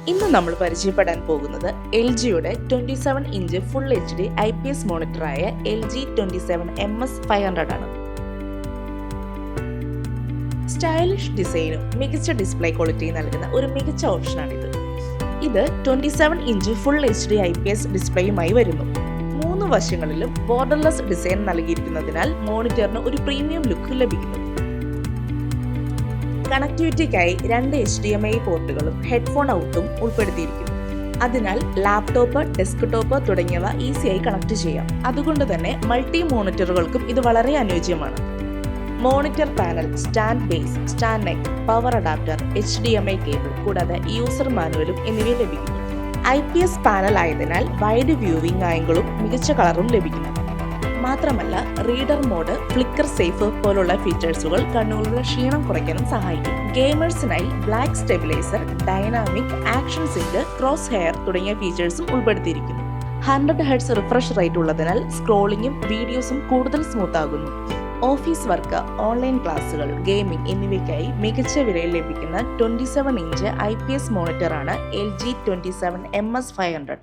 ഇന്ന് നമ്മൾ പരിചയപ്പെടാൻ പോകുന്നത് എൽ ജിയുടെ 27-ഇഞ്ച് ഫുൾ HD IPS മോണിറ്ററായ LG 27MS 500 ആണ്. സ്റ്റൈലിഷ് ഡിസൈനും മികച്ച ഡിസ്പ്ലേ ക്വാളിറ്റിയും നൽകുന്ന ഒരു മികച്ച ഓപ്ഷനാണിത്. ഇത് 27-ഇഞ്ച് ഫുൾ HD IPS ഡിസ്പ്ലേയുമായി വരുന്നു. 3 വശങ്ങളിലും ബോർഡർലെസ് ഡിസൈൻ നൽകിയിരിക്കുന്നതിനാൽ മോണിറ്ററിന് ഒരു പ്രീമിയം ലുക്ക് ലഭിക്കുന്നു. കണക്ടിവിറ്റിക്കായി 2 HDMI പോർട്ടുകളും ഹെഡ്ഫോൺ ഔട്ടും ഉൾപ്പെടുത്തിയിരിക്കുന്നു. അതിനാൽ ലാപ്ടോപ്പ്, ഡെസ്ക്ടോപ്പ് തുടങ്ങിയവ ഈസിയായി കണക്ട് ചെയ്യാം. അതുകൊണ്ട് തന്നെ മൾട്ടി മോണിറ്ററുകൾക്കും ഇത് വളരെ അനുയോജ്യമാണ്. Monitor panel, stand base, stand neck, power adapter, HDMI cable കൂടാതെ യൂസർ മാനുവലും എന്നിവ ലഭിക്കുന്നു. IPS പാനൽ ആയതിനാൽ വൈഡ് വ്യൂവിംഗ് ആംഗിളും മികച്ച കളറും ലഭിക്കുന്നു. മാത്രമല്ല റീഡർ മോഡ്, ഫ്ലിക്കർ സേഫ് പോലുള്ള ഫീച്ചേഴ്സുകൾ കണ്ണുകളുടെ ക്ഷീണം കുറയ്ക്കാനും സഹായിക്കും. ഗെയിമേഴ്സിനായി black stabiliser, dynamic action sync, cross hair തുടങ്ങിയ ഫീച്ചേഴ്സും ഉൾപ്പെടുത്തിയിരിക്കുന്നു. 100 Hz റിഫ്രഷ് റേറ്റ് ഉള്ളതിനാൽ സ്ക്രോളിംഗും വീഡിയോസും കൂടുതൽ സ്മൂത്ത് ആകുന്നു. ഓഫീസ് വർക്ക്, ഓൺലൈൻ ക്ലാസുകൾ, ഗെയിമിംഗ് എന്നിവയ്ക്കായി മികച്ച വിലയിൽ ലഭിക്കുന്ന 27-ഇഞ്ച് IPS മോണിറ്ററാണ് LG 27MS 500.